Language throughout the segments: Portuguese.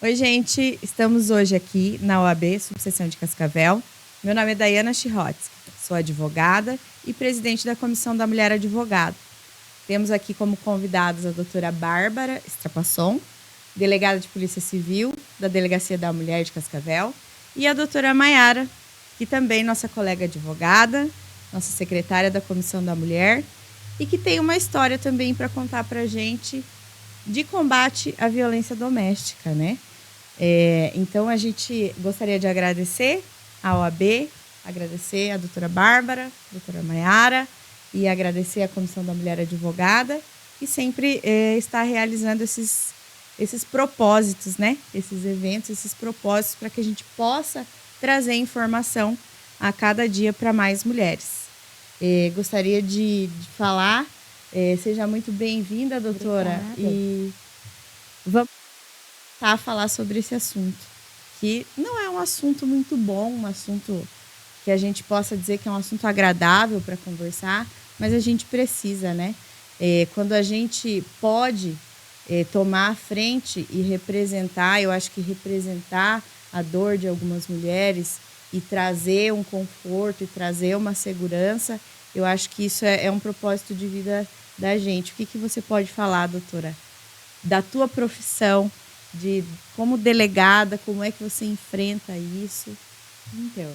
Oi, gente. Estamos hoje aqui na OAB, subseção de Cascavel. Meu nome é Daiana Chirotsky, sou advogada e presidente da Comissão da Mulher Advogada. Temos aqui como convidados a doutora Bárbara Strapasson, delegada de Polícia Civil da Delegacia da Mulher de Cascavel, e a doutora Maiara, que também é nossa colega advogada, nossa secretária da Comissão da Mulher, e que tem uma história também para contar para a gente de combate à violência doméstica, né? Então, a gente gostaria de agradecer a OAB, agradecer a doutora Bárbara, a doutora Maiara, e agradecer a Comissão da Mulher Advogada, que sempre está realizando esses propósitos, né? Esses eventos, esses propósitos, para que a gente possa trazer informação a cada dia para mais mulheres. Gostaria de falar, seja muito bem-vinda, doutora, Obrigada. e vamos a falar sobre esse assunto, que não é um assunto muito bom, um assunto que a gente possa dizer que é um assunto agradável para conversar, mas a gente precisa, né? Quando a gente pode tomar a frente e representar, eu acho que representar a dor de algumas mulheres e trazer um conforto e trazer uma segurança, eu acho que isso é um propósito de vida da gente. O que você pode falar, doutora, da tua profissão, de como delegada, como é que você enfrenta isso? Então,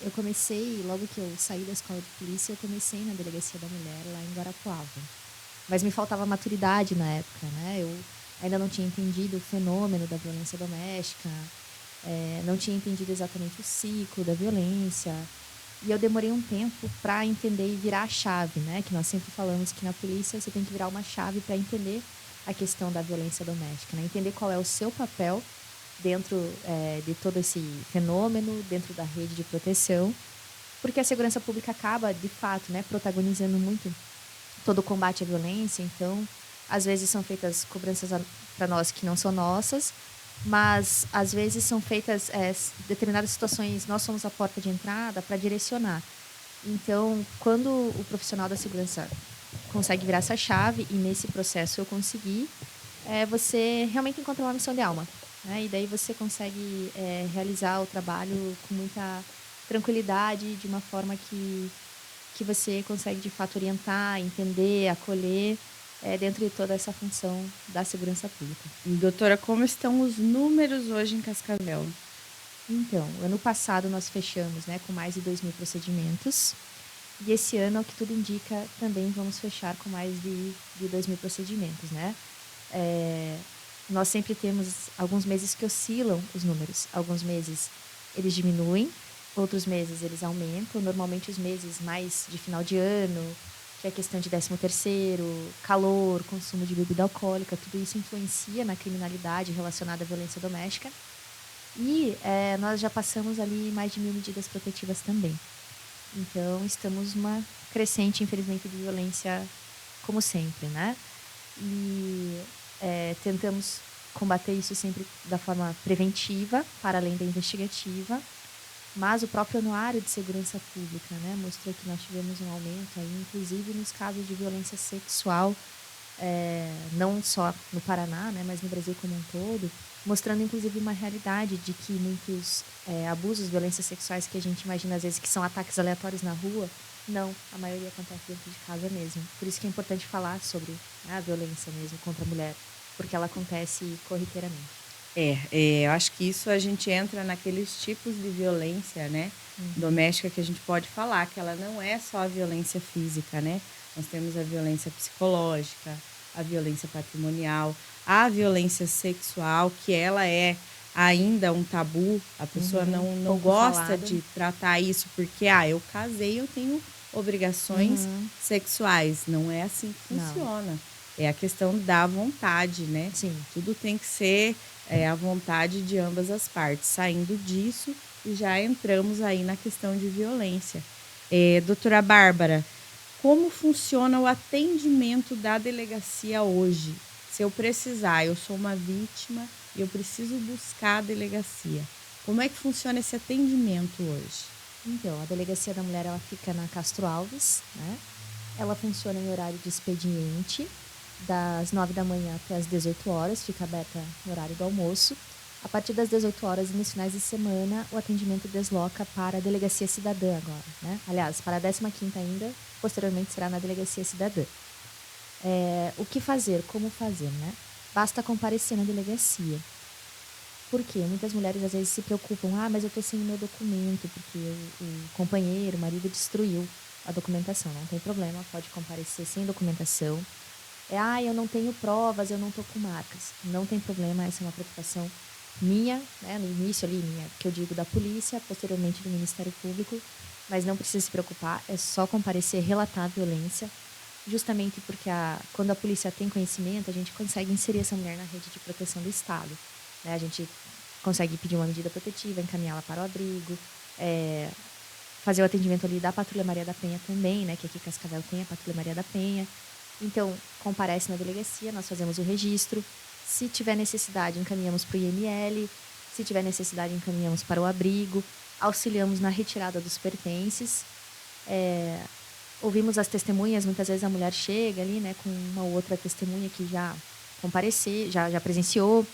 eu comecei, logo que eu saí da escola de polícia, eu comecei na Delegacia da Mulher, lá em Guarapuava. Mas me faltava maturidade na época, né? Eu ainda não tinha entendido o fenômeno da violência doméstica, não tinha entendido exatamente o ciclo da violência. E eu demorei um tempo para entender e virar a chave, né? Que nós sempre falamos que na polícia você tem que virar uma chave para entender a questão da violência doméstica, né? Entender qual é o seu papel dentro de todo esse fenômeno, dentro da rede de proteção, porque a segurança pública acaba, de fato, né, protagonizando muito todo o combate à violência. Então, às vezes são feitas cobranças para nós que não são nossas, mas às vezes são feitas determinadas situações, nós somos a porta de entrada para direcionar. Então, quando o profissional da segurança consegue virar essa chave, e nesse processo eu consegui, você realmente encontra uma missão de alma, né? E daí você consegue realizar o trabalho com muita tranquilidade, de uma forma que você consegue de fato orientar, entender, acolher, dentro de toda essa função da segurança pública. Doutora, como estão os números hoje em Cascavel? Então, ano passado nós fechamos, né, com mais de 2.000 procedimentos. E esse ano, ao que tudo indica, também vamos fechar com mais de 2.000 procedimentos, né? Nós sempre temos alguns meses que oscilam os números. Alguns meses eles diminuem, outros meses eles aumentam. Normalmente os meses mais de final de ano, que é questão de 13º, calor, consumo de bebida alcoólica, tudo isso influencia na criminalidade relacionada à violência doméstica. E nós já passamos ali mais de 1.000 medidas protetivas também. Então, estamos numa crescente, infelizmente, de violência, como sempre, né? E tentamos combater isso sempre da forma preventiva, para além da investigativa. Mas o próprio Anuário de Segurança Pública, né, mostrou que nós tivemos um aumento aí, inclusive nos casos de violência sexual, não só no Paraná, né, mas no Brasil como um todo, mostrando inclusive uma realidade de que muitos abusos, violências sexuais que a gente imagina às vezes que são ataques aleatórios na rua, não, a maioria acontece dentro de casa mesmo. Por isso que é importante falar sobre, né, a violência mesmo contra a mulher, porque ela acontece corriqueiramente. Eu acho que isso a gente entra naqueles tipos de violência, né, doméstica, que a gente pode falar, que ela não é só a violência física, né? Nós temos a violência psicológica, a violência patrimonial, a violência sexual, que ela é ainda um tabu, a pessoa não Pouco gosta falado. de tratar isso, porque, eu casei, eu tenho obrigações sexuais. Não é assim que Não. funciona. É a questão da vontade, né? Sim. Tudo tem que ser a vontade de ambas as partes. Saindo disso, e já entramos aí na questão de violência. Doutora Bárbara, como funciona o atendimento da delegacia hoje? Se eu precisar, eu sou uma vítima e eu preciso buscar a delegacia. Como é que funciona esse atendimento hoje? Então, a Delegacia da Mulher ela fica na Castro Alves, né? Ela funciona em horário de expediente, das 9 da manhã até as 18 horas, fica aberta no horário do almoço. A partir das 18 horas e nos finais de semana, o atendimento desloca para a Delegacia Cidadã agora, né? Aliás, para a 15ª ainda, posteriormente será na Delegacia Cidadã. O que fazer? Como fazer, né? Basta comparecer na delegacia. Por quê? Muitas mulheres às vezes se preocupam, mas eu estou sem o meu documento, porque o companheiro, o marido destruiu a documentação. Não tem problema, pode comparecer sem documentação. Eu não tenho provas, eu não estou com marcas. Não tem problema, essa é uma preocupação minha, né? No início ali, que eu digo da polícia, posteriormente do Ministério Público, mas não precisa se preocupar, é só comparecer, relatar a violência, justamente porque quando a polícia tem conhecimento, a gente consegue inserir essa mulher na rede de proteção do Estado, né? A gente consegue pedir uma medida protetiva, encaminhá-la para o abrigo, fazer o atendimento ali da Patrulha Maria da Penha também, né? Que aqui em Cascavel tem a Patrulha Maria da Penha. Então, comparece na delegacia, nós fazemos o registro. Se tiver necessidade, encaminhamos para o IML. Se tiver necessidade, encaminhamos para o abrigo. Auxiliamos na retirada dos pertences. Ouvimos as testemunhas, muitas vezes a mulher chega ali, né, com uma outra testemunha que já compareceu, já presenciou.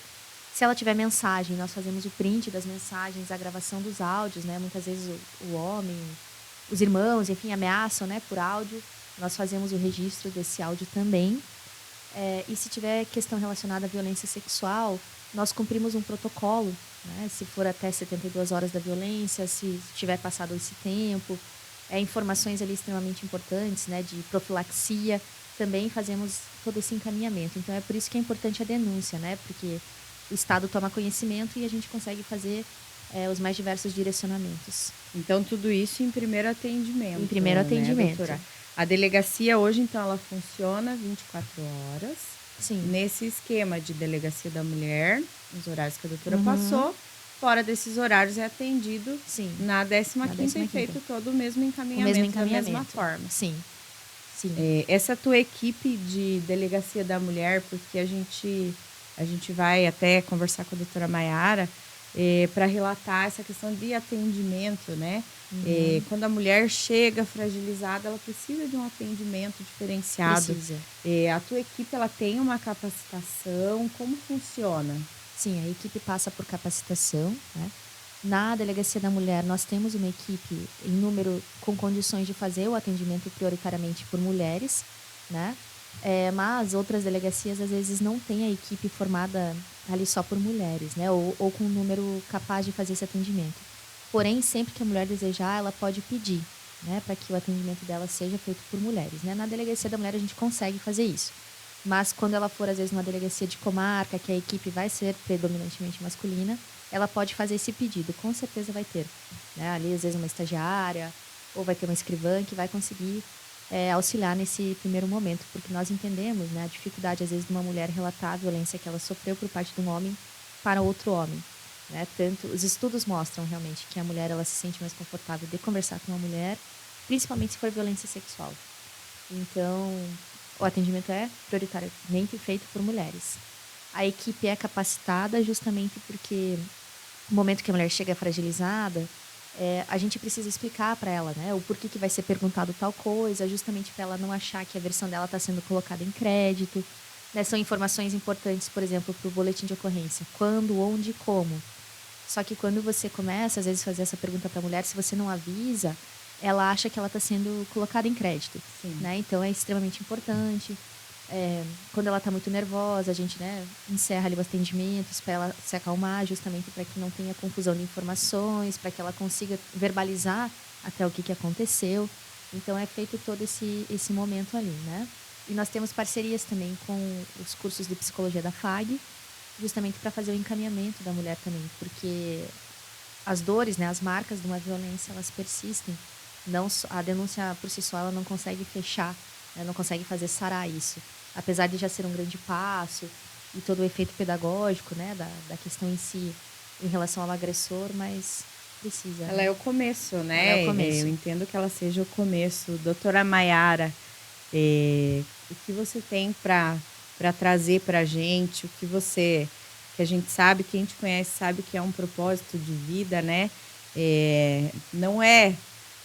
Se ela tiver mensagem, nós fazemos o print das mensagens, a gravação dos áudios, né? Muitas vezes o homem, os irmãos, enfim, ameaçam, né, por áudio. Nós fazemos o registro desse áudio também. E se tiver questão relacionada à violência sexual, nós cumprimos um protocolo, né? Se for até 72 horas da violência, se tiver passado esse tempo. Informações ali extremamente importantes, né, de profilaxia. Também fazemos todo esse encaminhamento. Então, é por isso que é importante a denúncia, né? Porque o Estado toma conhecimento e a gente consegue fazer os mais diversos direcionamentos. Então, tudo isso em primeiro atendimento. Em primeiro atendimento. Doutora? A delegacia hoje, então, ela funciona 24 horas. Sim. Nesse esquema de delegacia da mulher, os horários que a doutora passou. Fora desses horários é atendido. Sim. Na 15ª e feito todo o mesmo encaminhamento, da mesma forma. Sim. Sim. Essa tua equipe de delegacia da mulher, porque a gente vai até conversar com a doutora Maiara para relatar essa questão de atendimento, né? Quando a mulher chega fragilizada, ela precisa de um atendimento diferenciado. Precisa. A tua equipe, ela tem uma capacitação? Como funciona? Sim, a equipe passa por capacitação, né? Na Delegacia da Mulher, nós temos uma equipe em número com condições de fazer o atendimento prioritariamente por mulheres, né? Mas outras delegacias, às vezes, não têm a equipe formada ali só por mulheres, né? Ou com um número capaz de fazer esse atendimento. Porém, sempre que a mulher desejar, ela pode pedir, né? Para que o atendimento dela seja feito por mulheres, né? Na Delegacia da Mulher, a gente consegue fazer isso. Mas quando ela for, às vezes, numa delegacia de comarca, que a equipe vai ser predominantemente masculina, ela pode fazer esse pedido. Com certeza vai ter, né? Ali, às vezes, uma estagiária ou vai ter uma escrivã que vai conseguir auxiliar nesse primeiro momento, porque nós entendemos, né, a dificuldade, às vezes, de uma mulher relatar a violência que ela sofreu por parte de um homem para outro homem, né? Tanto, os estudos mostram realmente que a mulher ela se sente mais confortável de conversar com uma mulher, principalmente se for violência sexual. Então, o atendimento é prioritariamente feito por mulheres. A equipe é capacitada justamente porque no momento que a mulher chega fragilizada, a gente precisa explicar para ela, né, o porquê que vai ser perguntado tal coisa, justamente para ela não achar que a versão dela está sendo colocada em crédito. Né? São informações importantes, por exemplo, para o boletim de ocorrência. Quando, onde e como. Só que quando você começa, às vezes, a fazer essa pergunta para a mulher, se você não avisa, ela acha que ela está sendo colocada em crédito. Né? Então, é extremamente importante. Quando ela está muito nervosa, a gente, né, encerra ali os atendimentos para ela se acalmar, justamente para que não tenha confusão de informações, para que ela consiga verbalizar até o que aconteceu. Então, é feito todo esse momento ali, né? E nós temos parcerias também com os cursos de psicologia da FAG, justamente para fazer o encaminhamento da mulher também, porque as dores, né, as marcas de uma violência, elas persistem. A denúncia por si só ela não consegue fechar, né, não consegue fazer sarar isso. Apesar de já ser um grande passo e todo o efeito pedagógico, né, da questão em si em relação ao agressor, mas precisa. Ela é o começo, né? Ela é o começo. Eu entendo que ela seja o começo. Doutora Maiara, o que você tem para trazer para a gente? Que a gente sabe, quem te conhece sabe que é um propósito de vida, né? Não é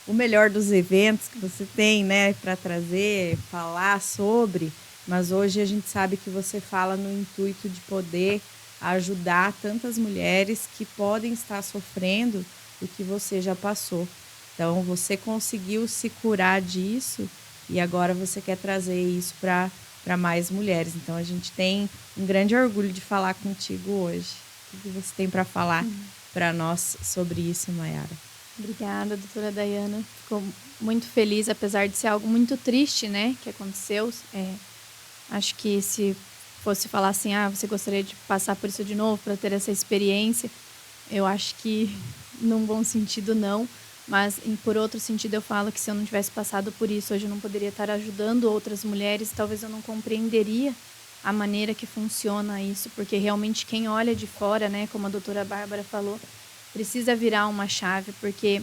o melhor dos eventos que você tem, né, para trazer, falar sobre, mas hoje a gente sabe que você fala no intuito de poder ajudar tantas mulheres que podem estar sofrendo o que você já passou. Então, você conseguiu se curar disso e agora você quer trazer isso para mais mulheres. Então, a gente tem um grande orgulho de falar contigo hoje. O que você tem para falar para nós sobre isso, Mayara? Obrigada, doutora Dayana. Fico muito feliz, apesar de ser algo muito triste, né, que aconteceu. Acho que se fosse falar assim, você gostaria de passar por isso de novo para ter essa experiência, eu acho que num bom sentido não, mas por outro sentido eu falo que se eu não tivesse passado por isso, hoje eu não poderia estar ajudando outras mulheres, talvez eu não compreenderia a maneira que funciona isso, porque realmente quem olha de fora, né, como a doutora Bárbara falou, precisa virar uma chave, porque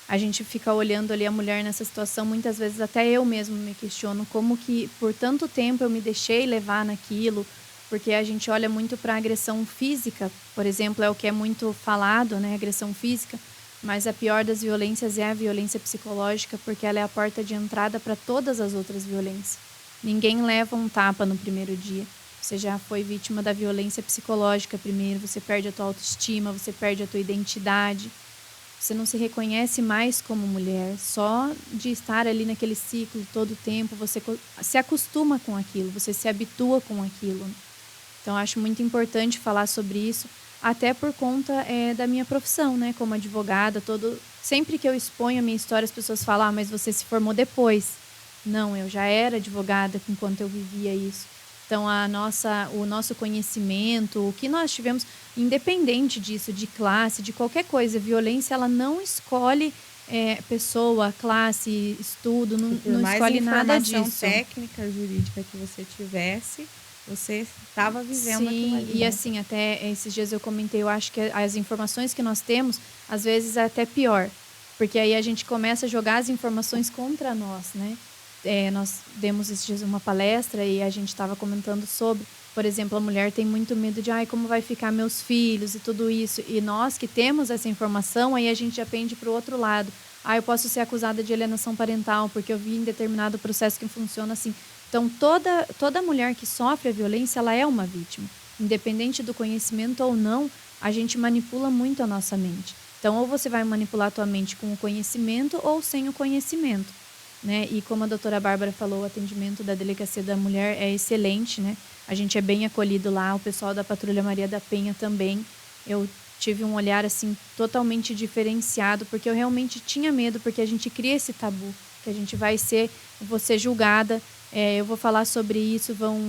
a gente fica olhando ali a mulher nessa situação, muitas vezes até eu mesmo me questiono como que por tanto tempo eu me deixei levar naquilo, porque a gente olha muito para a agressão física, por exemplo, é o que é muito falado, né, agressão física, mas a pior das violências é a violência psicológica, porque ela é a porta de entrada para todas as outras violências. Ninguém leva um tapa no primeiro dia. Você já foi vítima da violência psicológica primeiro, você perde a tua autoestima, você perde a tua identidade. Você não se reconhece mais como mulher, só de estar ali naquele ciclo todo o tempo, você se acostuma com aquilo, você se habitua com aquilo. Então, acho muito importante falar sobre isso, até por conta da minha profissão, né? Como advogada, sempre que eu exponho a minha história, as pessoas falam, mas você se formou depois. Não, eu já era advogada enquanto eu vivia isso. Então, o nosso conhecimento, o que nós tivemos, independente disso, de classe, de qualquer coisa, violência, ela não escolhe pessoa, classe, estudo, não escolhe nada disso. Mais informação técnica, jurídica que você tivesse, você estava vivendo aquilo ali. Sim, e assim, até esses dias eu comentei, eu acho que as informações que nós temos, às vezes é até pior, porque aí a gente começa a jogar as informações contra nós, né? Nós demos esses dias uma palestra e a gente estava comentando sobre, por exemplo, a mulher tem muito medo de como vai ficar meus filhos e tudo isso. E nós que temos essa informação, aí a gente já pende para o outro lado. Eu posso ser acusada de alienação parental porque eu vi em determinado processo que funciona assim. Então, toda mulher que sofre a violência, ela é uma vítima. Independente do conhecimento ou não, a gente manipula muito a nossa mente. Então, ou você vai manipular a tua mente com o conhecimento ou sem o conhecimento. Né? E como a doutora Bárbara falou, o atendimento da Delegacia da Mulher é excelente, né? A gente é bem acolhido lá, o pessoal da Patrulha Maria da Penha também. Eu tive um olhar assim totalmente diferenciado, porque eu realmente tinha medo, porque a gente cria esse tabu, que a gente vou ser julgada, eu vou falar sobre isso, vão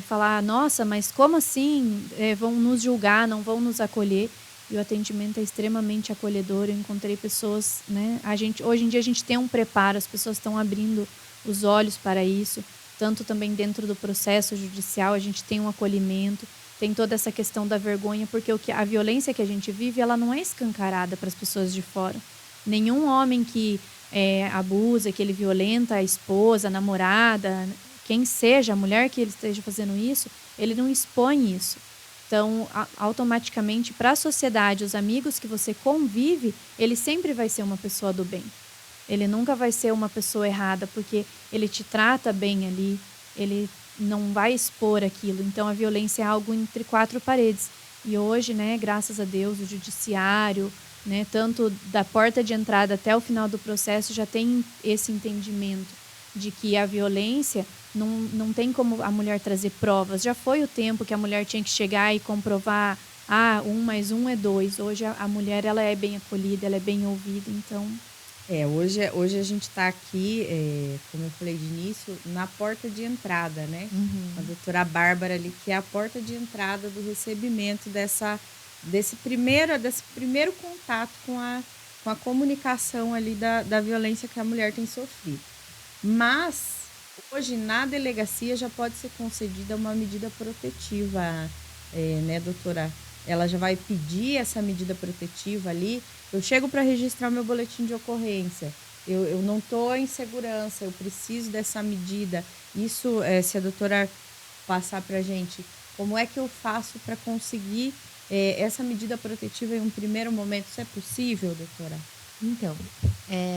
falar, nossa, mas como assim? Vão nos julgar, não vão nos acolher. E o atendimento é extremamente acolhedor. Eu encontrei pessoas, né? Hoje em dia a gente tem um preparo, as pessoas estão abrindo os olhos para isso. Tanto também dentro do processo judicial, a gente tem um acolhimento, tem toda essa questão da vergonha, porque a violência que a gente vive, ela não é escancarada para as pessoas de fora. Nenhum homem que abusa, que ele violenta a esposa, a namorada, quem seja, a mulher que ele esteja fazendo isso, ele não expõe isso. Então, automaticamente, para a sociedade, os amigos que você convive, ele sempre vai ser uma pessoa do bem. Ele nunca vai ser uma pessoa errada, porque ele te trata bem ali, ele não vai expor aquilo. Então, a violência é algo entre quatro paredes. E hoje, né, graças a Deus, o judiciário, né, tanto da porta de entrada até o final do processo, já tem esse entendimento de que a violência não tem como a mulher trazer provas. Já foi o tempo que a mulher tinha que chegar e comprovar, 1 mais 1 é 2. Hoje a mulher ela é bem acolhida, ela é bem ouvida, então... Hoje a gente está aqui, como eu falei de início, na porta de entrada, né? A doutora Bárbara ali, que é a porta de entrada do recebimento desse primeiro contato com a comunicação ali da violência que a mulher tem sofrido. Mas, hoje, na delegacia, já pode ser concedida uma medida protetiva, né, doutora? Ela já vai pedir essa medida protetiva ali. Eu chego para registrar o meu boletim de ocorrência. Eu não estou em segurança, eu preciso dessa medida. Isso, se a doutora passar para a gente, como é que eu faço para conseguir essa medida protetiva em um primeiro momento? Isso é possível, doutora? Então,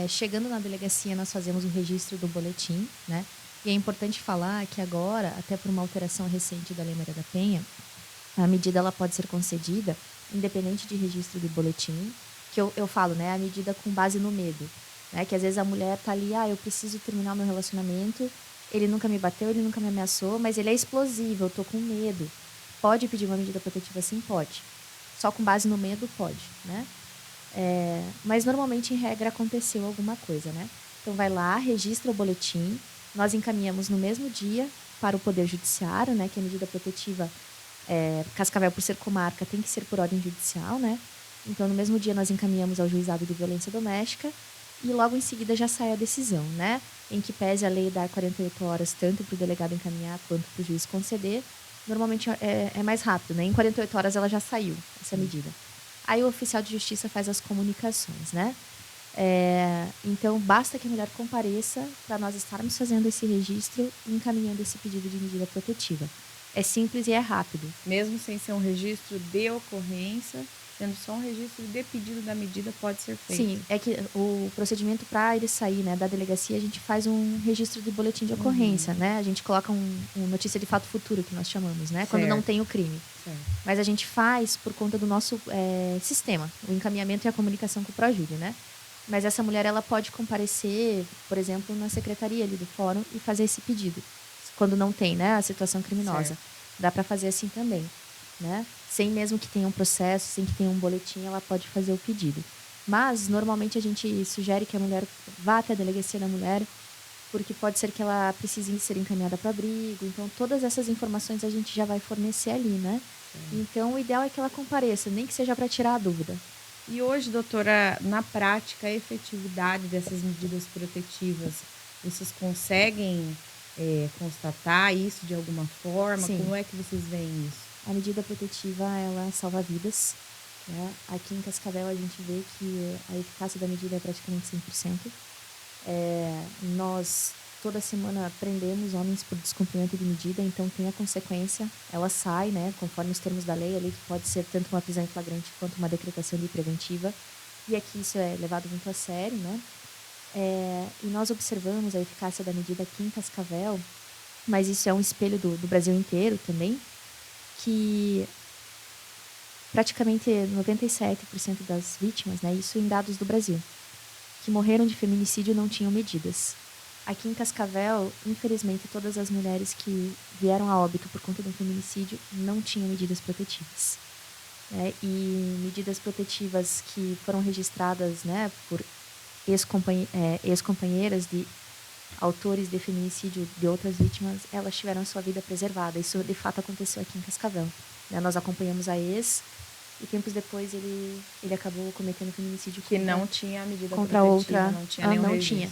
chegando na delegacia, nós fazemos o registro do boletim, né? E é importante falar que agora, até por uma alteração recente da Lei Maria da Penha, a medida ela pode ser concedida independente de registro de boletim, que eu falo, né, a medida com base no medo, né, que às vezes a mulher tá ali, eu preciso terminar o meu relacionamento, ele nunca me bateu, ele nunca me ameaçou, mas ele é explosivo, eu tô com medo. Pode pedir uma medida protetiva? Sim, pode. Só com base no medo, pode, né? Mas normalmente, em regra, aconteceu alguma coisa, né? Então, vai lá, registra o boletim, nós encaminhamos no mesmo dia para o Poder Judiciário, né? Que a medida protetiva, Cascavel, por ser comarca, tem que ser por ordem judicial, né? Então, no mesmo dia, nós encaminhamos ao Juizado de Violência Doméstica e logo em seguida já sai a decisão, né? Em que pese a lei dar 48 horas tanto para o delegado encaminhar quanto para o juiz conceder. Normalmente é mais rápido, né? Em 48 horas ela já saiu, essa medida. Aí o oficial de justiça faz as comunicações, né? Então, basta que a mulher compareça para nós estarmos fazendo esse registro e encaminhando esse pedido de medida protetiva. É simples e é rápido. Mesmo sem ser um registro de ocorrência, sendo só um registro de pedido da medida, pode ser feito. Sim, é que o procedimento para ele sair, né, da delegacia, a gente faz um registro de boletim de ocorrência, né? A gente coloca um notícia de fato futuro, que nós chamamos, né? Certo. Quando não tem o crime. Certo. Mas a gente faz por conta do nosso sistema, o encaminhamento e a comunicação com o Projúri, né? Mas essa mulher, ela pode comparecer, por exemplo, na secretaria ali do fórum e fazer esse pedido, quando não tem, né, a situação criminosa. Certo. Dá para fazer assim também, né? Sem mesmo que tenha um processo, sem que tenha um boletim, ela pode fazer o pedido. Mas, normalmente, a gente sugere que a mulher vá até a delegacia da mulher, porque pode ser que ela precise ser encaminhada para abrigo. Então, todas essas informações a gente já vai fornecer ali, né? Então, o ideal é que ela compareça, nem que seja para tirar a dúvida. E hoje, doutora, na prática, a efetividade dessas medidas protetivas, vocês conseguem constatar isso de alguma forma? Sim. Como é que vocês veem isso? A medida protetiva, ela salva vidas, né? Aqui em Cascavel, a gente vê que a eficácia da medida é praticamente 100%. Nós, toda semana, prendemos homens por descumprimento de medida, então tem a consequência, ela sai, né, conforme os termos da lei, ali que pode ser tanto uma prisão em flagrante quanto uma decretação de preventiva. E aqui isso é levado muito a sério, né? E nós observamos a eficácia da medida aqui em Cascavel, mas isso é um espelho do Brasil inteiro também, que praticamente 97% das vítimas, né, isso em dados do Brasil, que morreram de feminicídio não tinham medidas. Aqui em Cascavel, infelizmente, todas as mulheres que vieram a óbito por conta do feminicídio não tinham medidas protetivas. E medidas protetivas que foram registradas, né, por ex-companheiras de autores de feminicídio de outras vítimas, elas tiveram a sua vida preservada. Isso, de fato, aconteceu aqui em Cascavel. Nós acompanhamos a ex e tempos depois ele acabou cometendo feminicídio que não tinha a medida contra protetiva, outra, não tinha nenhum registro. tinha.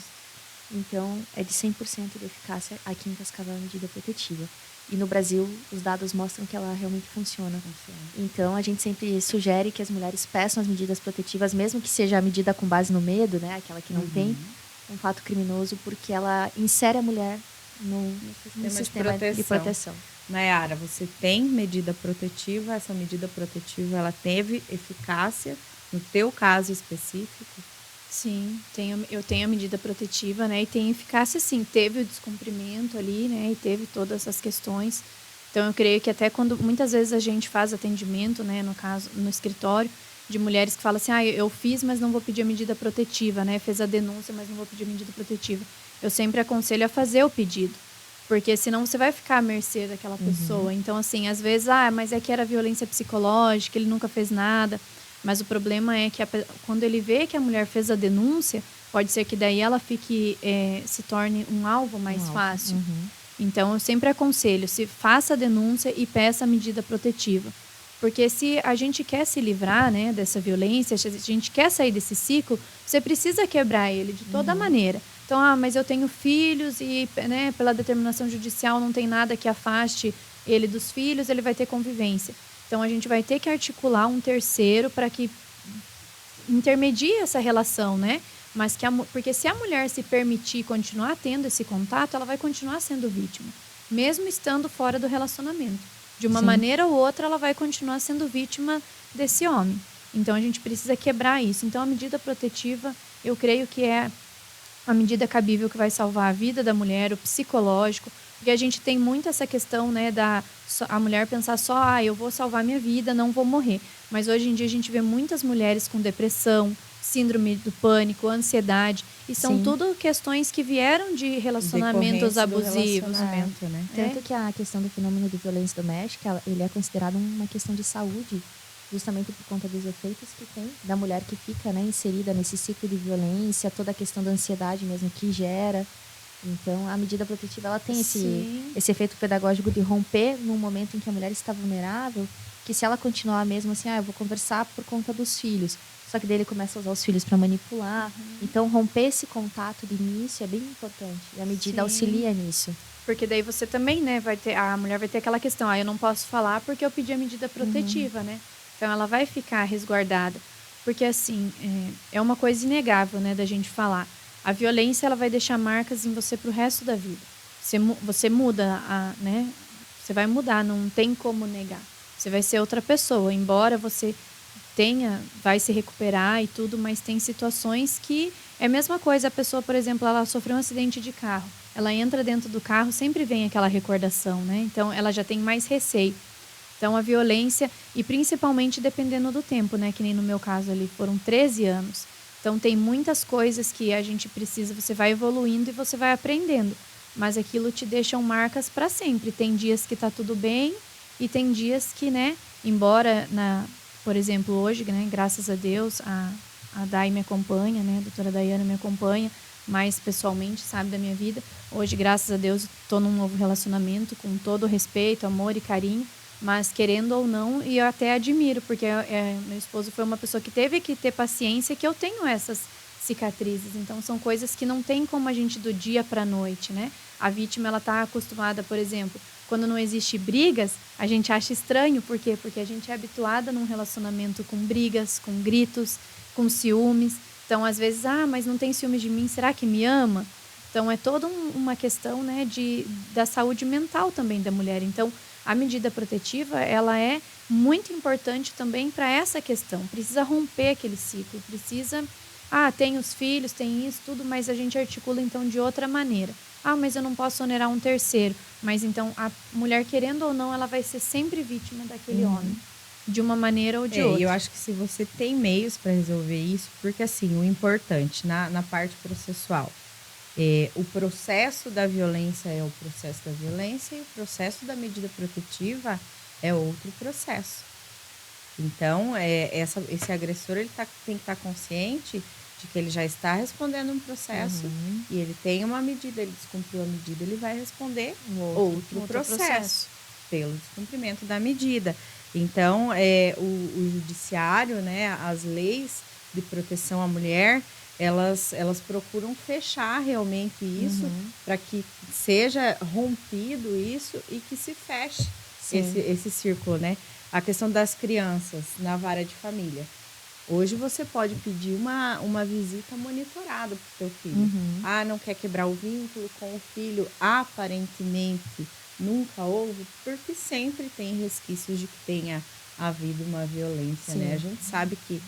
Então, é de 100% de eficácia aqui em Cascavel a medida protetiva. E no Brasil, os dados mostram que ela realmente funciona. Então, a gente sempre sugere que as mulheres peçam as medidas protetivas, mesmo que seja a medida com base no medo, né, aquela que não tem um fato criminoso, porque ela insere a mulher no sistema de proteção. Nayara, você tem medida protetiva? Essa medida protetiva, ela teve eficácia no teu caso específico? Sim, eu tenho a medida protetiva, né? E tem eficácia, sim. Teve o descumprimento ali, né? E teve todas essas questões. Então, eu creio que até quando muitas vezes a gente faz atendimento, né? No caso, no escritório, de mulheres que falam assim, eu fiz, mas não vou pedir a medida protetiva, né? Fez a denúncia, mas não vou pedir a medida protetiva. Eu sempre aconselho a fazer o pedido, porque senão você vai ficar à mercê daquela pessoa. Então, assim, às vezes, mas é que era violência psicológica, ele nunca fez nada. Mas o problema é que quando ele vê que a mulher fez a denúncia, pode ser que daí ela se torne um alvo mais fácil. Então, eu sempre aconselho, se faça a denúncia e peça a medida protetiva. Porque se a gente quer se livrar, né, dessa violência, se a gente quer sair desse ciclo, você precisa quebrar ele de toda maneira. Então, mas eu tenho filhos e, né, pela determinação judicial não tem nada que afaste ele dos filhos, ele vai ter convivência. Então, a gente vai ter que articular um terceiro para que intermedie essa relação, né? Mas porque se a mulher se permitir continuar tendo esse contato, ela vai continuar sendo vítima, mesmo estando fora do relacionamento. De uma maneira ou outra, ela vai continuar sendo vítima desse homem. Então, a gente precisa quebrar isso. Então, a medida protetiva, eu creio que é a medida cabível que vai salvar a vida da mulher, o psicológico, porque a gente tem muito essa questão, né, a mulher pensar só, eu vou salvar minha vida, não vou morrer. Mas hoje em dia a gente vê muitas mulheres com depressão, síndrome do pânico, ansiedade, e são Sim. tudo questões que vieram de relacionamentos Decorrência do abusivos. relacionamento, né? Tanto que a questão do fenômeno de violência doméstica, ele é considerado uma questão de saúde, justamente por conta dos efeitos que tem da mulher que fica, né, inserida nesse ciclo de violência, toda a questão da ansiedade mesmo que gera. Então, a medida protetiva, ela tem esse efeito pedagógico de romper num momento em que a mulher está vulnerável, que se ela continuar mesmo assim, eu vou conversar por conta dos filhos, só que daí ele começa a usar os filhos para manipular. Então, romper esse contato de início é bem importante. E a medida auxilia nisso. Porque daí você também, né, a mulher vai ter aquela questão, eu não posso falar porque eu pedi a medida protetiva, né? Então, ela vai ficar resguardada. Porque, assim, é uma coisa inegável, né, da gente falar. A violência, ela vai deixar marcas em você pro resto da vida. Você muda, né? Você vai mudar, não tem como negar. Você vai ser outra pessoa, embora você vai se recuperar e tudo, mas tem situações que é a mesma coisa. A pessoa, por exemplo, ela sofreu um acidente de carro. Ela entra dentro do carro, sempre vem aquela recordação, né? Então, ela já tem mais receio. Então, a violência, e principalmente dependendo do tempo, né? Que nem no meu caso ali, foram 13 anos. Então, tem muitas coisas que a gente precisa, você vai evoluindo e você vai aprendendo. Mas aquilo te deixam marcas para sempre. Tem dias que tá tudo bem e tem dias que, né? Embora, por exemplo, hoje, né? Graças a Deus, a Dai me acompanha, né? A doutora Daiana me acompanha mais pessoalmente, sabe, da minha vida. Hoje, graças a Deus, estou num novo relacionamento com todo respeito, amor e carinho. Mas querendo ou não, e eu até admiro, porque meu esposo foi uma pessoa que teve que ter paciência, que eu tenho essas cicatrizes. Então, são coisas que não tem como a gente do dia para a noite, né? A vítima, ela está acostumada, por exemplo, quando não existe brigas, a gente acha estranho. Por quê? Porque a gente é habituada num relacionamento com brigas, com gritos, com ciúmes. Então, às vezes, mas não tem ciúmes de mim, será que me ama? Então, é toda uma questão, né, da saúde mental também da mulher. Então, a medida protetiva, ela é muito importante também para essa questão. Precisa romper aquele ciclo, precisa... tem os filhos, tem isso, tudo, mas a gente articula, então, de outra maneira. Mas eu não posso onerar um terceiro. Mas, então, a mulher, querendo ou não, ela vai ser sempre vítima daquele homem. De uma maneira ou de outra. E eu acho que se você tem meios para resolver isso, porque, assim, o importante na parte processual... o processo da violência é o processo da violência e o processo da medida protetiva é outro processo. Então, esse agressor ele tem que estar consciente de que ele já está respondendo um processo e ele tem uma medida, ele descumpriu a medida, ele vai responder outro processo pelo descumprimento da medida. Então, o judiciário, né, as leis de proteção à mulher, elas procuram fechar realmente isso para que seja rompido isso e que se feche esse círculo, né? A questão das crianças na vara de família. Hoje você pode pedir uma visita monitorada para o seu filho. Não quer quebrar o vínculo com o filho, aparentemente nunca houve, porque sempre tem resquícios de que tenha havido uma violência, né? A gente sabe que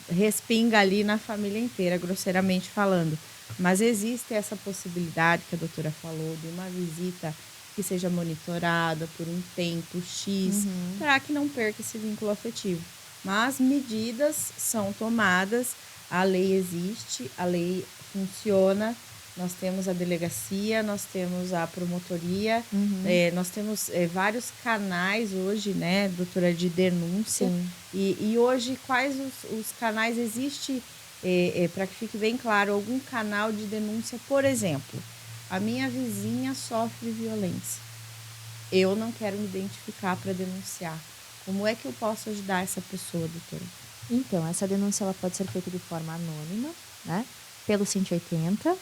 respinga ali na família inteira, grosseiramente falando. Mas existe essa possibilidade que a doutora falou de uma visita que seja monitorada por um tempo X, para que não perca esse vínculo afetivo. Mas medidas são tomadas, a lei existe, a lei funciona, nós temos a delegacia, nós temos a promotoria, nós temos vários canais hoje, né, doutora, de denúncia. E hoje, quais os canais existe, para que fique bem claro, algum canal de denúncia? Por exemplo, a minha vizinha sofre violência. Eu não quero me identificar para denunciar. Como é que eu posso ajudar essa pessoa, doutora? Então, essa denúncia ela pode ser feita de forma anônima, né, pelo 180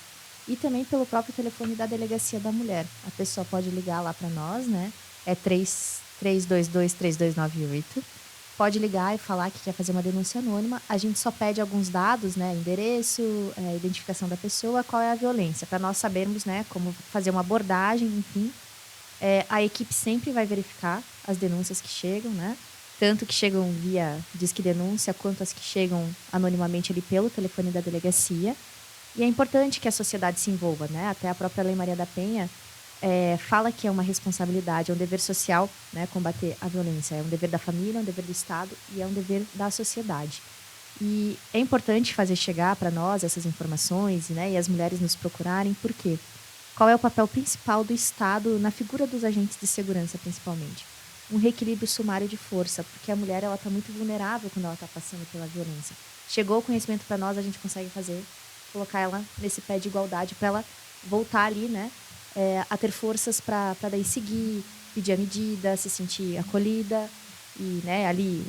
e também pelo próprio telefone da Delegacia da Mulher. A pessoa pode ligar lá para nós, né? É 3322-3298. Pode ligar e falar que quer fazer uma denúncia anônima. A gente só pede alguns dados, né? Endereço, identificação da pessoa, qual é a violência, para nós sabermos, né, como fazer uma abordagem, enfim. A equipe sempre vai verificar as denúncias que chegam, né? Tanto que chegam via Disque Denúncia, quanto as que chegam anonimamente ali pelo telefone da delegacia. E é importante que a sociedade se envolva, né? Até a própria Lei Maria da Penha fala que é uma responsabilidade, é um dever social, né? Combater a violência. É um dever da família, é um dever do Estado e é um dever da sociedade. E é importante fazer chegar para nós essas informações, né? E as mulheres nos procurarem, por quê? Qual é o papel principal do Estado na figura dos agentes de segurança, principalmente? Um reequilíbrio sumário de força, porque a mulher ela está muito vulnerável quando ela está passando pela violência. Chegou o conhecimento para nós, a gente consegue colocar ela nesse pé de igualdade para ela voltar ali, né, a ter forças para daí seguir, pedir a medida, se sentir acolhida e, né, ali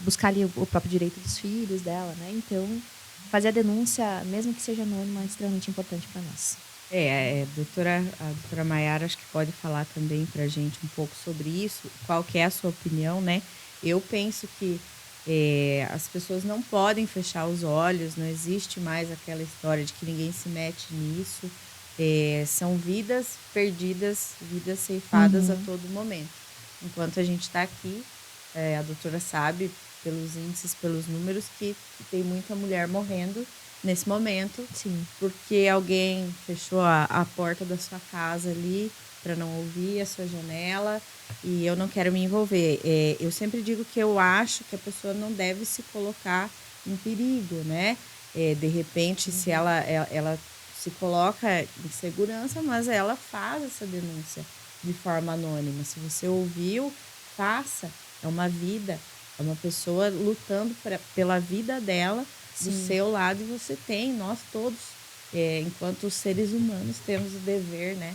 buscar ali o próprio direito dos filhos dela, né? Então, fazer a denúncia, mesmo que seja anônima, é extremamente importante para nós. A doutora Maiara acho que pode falar também para a gente um pouco sobre isso. Qual que é a sua opinião, né? Eu penso que as pessoas não podem fechar os olhos, não existe mais aquela história de que ninguém se mete nisso. São vidas perdidas, vidas ceifadas a todo momento. Enquanto a gente está aqui, a doutora sabe, pelos índices, pelos números, que tem muita mulher morrendo nesse momento. Sim. Porque alguém fechou a porta da sua casa ali para não ouvir a sua janela e eu não quero me envolver. Eu sempre digo que eu acho que a pessoa não deve se colocar em perigo, né? De repente, se ela se coloca em segurança, mas ela faz essa denúncia de forma anônima. Se você ouviu, faça. É uma vida, é uma pessoa lutando pela vida dela, do seu lado, e você tem, nós todos, enquanto seres humanos, temos o dever, né,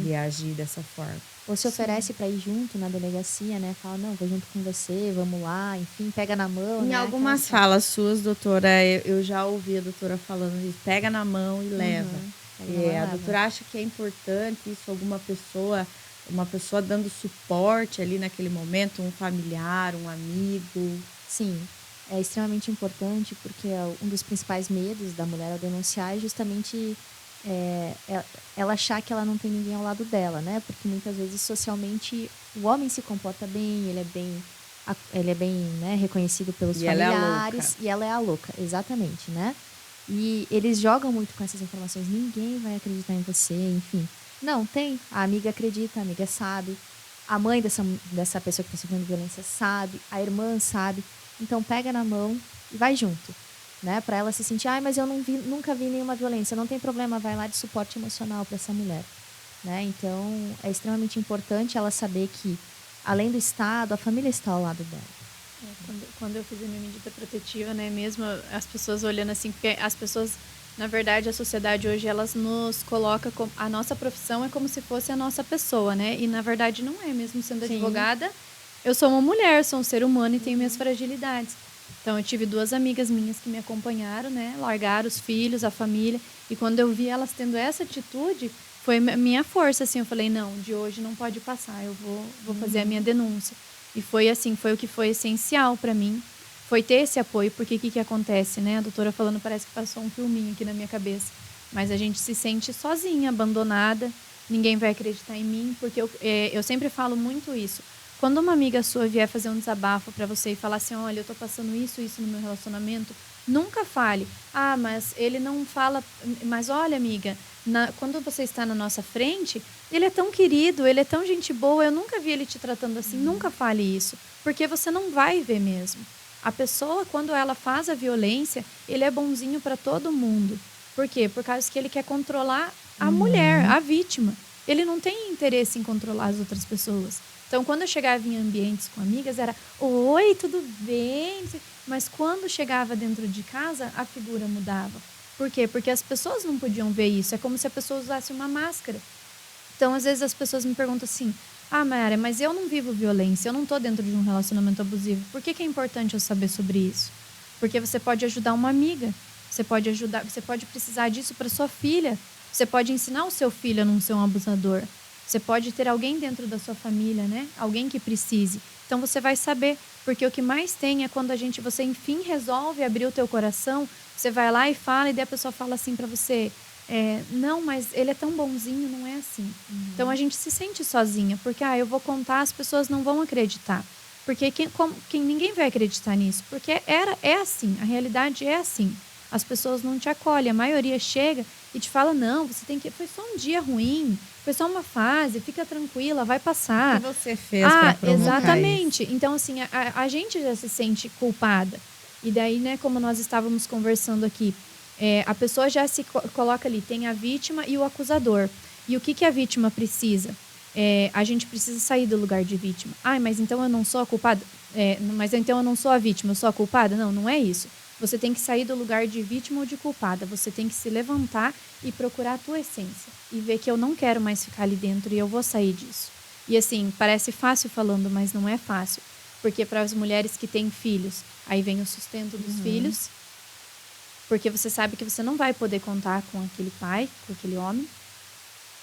de agir dessa forma. Ou se oferece para ir junto na delegacia, né? Fala, não, vou junto com você, vamos lá, enfim, pega na mão. Em né? algumas falas suas, doutora, eu já ouvi a doutora falando isso, pega na mão e leva. A doutora acha que é importante isso, uma pessoa dando suporte ali naquele momento, um familiar, um amigo? Sim, é extremamente importante porque um dos principais medos da mulher ao denunciar é justamente ela achar que ela não tem ninguém ao lado dela, né? Porque muitas vezes socialmente o homem se comporta bem, ele é bem, né, reconhecido pelos familiares e ela é a louca, exatamente, né? E eles jogam muito com essas informações, ninguém vai acreditar em você, enfim. Não, tem. A amiga acredita, a amiga sabe. A mãe dessa pessoa que está sofrendo violência sabe. A irmã sabe. Então, pega na mão e vai junto. Né? Para ela se sentir, mas eu nunca vi nenhuma violência. Não tem problema, vai lá de suporte emocional para essa mulher. Né? Então, é extremamente importante ela saber que, além do Estado, a família está ao lado dela. Quando eu fiz a minha medida protetiva, né, mesmo as pessoas olhando assim, porque as pessoas, na verdade, a sociedade hoje, elas nos coloca como a nossa profissão é como se fosse a nossa pessoa, né? E na verdade não é, mesmo sendo advogada, eu sou uma mulher, sou um ser humano e tenho minhas fragilidades. Então eu tive 2 amigas minhas que me acompanharam, né? Largaram os filhos, a família, e quando eu vi elas tendo essa atitude, foi minha força, assim, eu falei, não, de hoje não pode passar, eu vou fazer a minha denúncia. E foi assim, foi o que foi essencial para mim, foi ter esse apoio, porque o que acontece, né? A doutora falando, parece que passou um filminho aqui na minha cabeça. Mas a gente se sente sozinha, abandonada, ninguém vai acreditar em mim, porque eu sempre falo muito isso. Quando uma amiga sua vier fazer um desabafo para você e falar assim, olha, eu tô passando isso no meu relacionamento, nunca fale, mas ele não fala, mas olha, amiga, quando você está na nossa frente, ele é tão querido, ele é tão gente boa, eu nunca vi ele te tratando assim, nunca fale isso, porque você não vai ver mesmo. A pessoa, quando ela faz a violência, ele é bonzinho para todo mundo. Por quê? Por causa que ele quer controlar a mulher, a vítima. Ele não tem interesse em controlar as outras pessoas. Então, quando eu chegava em ambientes com amigas, era oi, tudo bem? Mas quando chegava dentro de casa, a figura mudava. Por quê? Porque as pessoas não podiam ver isso. É como se a pessoa usasse uma máscara. Então, às vezes, as pessoas me perguntam assim, Mayara, mas eu não vivo violência, eu não estou dentro de um relacionamento abusivo. Por que é importante eu saber sobre isso? Porque você pode ajudar uma amiga, você pode precisar disso para sua filha, você pode ensinar o seu filho a não ser um abusador. Você pode ter alguém dentro da sua família, né? Alguém que precise. Então você vai saber, porque o que mais tem é quando você enfim resolve abrir o teu coração, você vai lá e fala, e daí a pessoa fala assim para você, não, mas ele é tão bonzinho, não é assim. Então a gente se sente sozinha, porque eu vou contar, as pessoas não vão acreditar. Porque ninguém vai acreditar nisso, porque é assim, a realidade é assim. as pessoas não te acolhem. A maioria chega e te fala, não, você tem que... Foi só um dia ruim, foi só uma fase, fica tranquila, vai passar. O que você fez para provocar exatamente. isso? Então, assim, a gente já se sente culpada. E daí, né, como nós estávamos conversando aqui, a pessoa já se coloca ali, tem a vítima e o acusador. E o que a vítima precisa? A gente precisa sair do lugar de vítima. Mas então eu não sou a culpada? Mas então eu não sou a vítima, eu sou a culpada? Não, não é isso. Você tem que sair do lugar de vítima ou de culpada. Você tem que se levantar e procurar a tua essência. E ver que eu não quero mais ficar ali dentro e eu vou sair disso. E assim, parece fácil falando, mas não é fácil. Porque para as mulheres que têm filhos, aí vem o sustento dos filhos. Porque você sabe que você não vai poder contar com aquele pai, com aquele homem.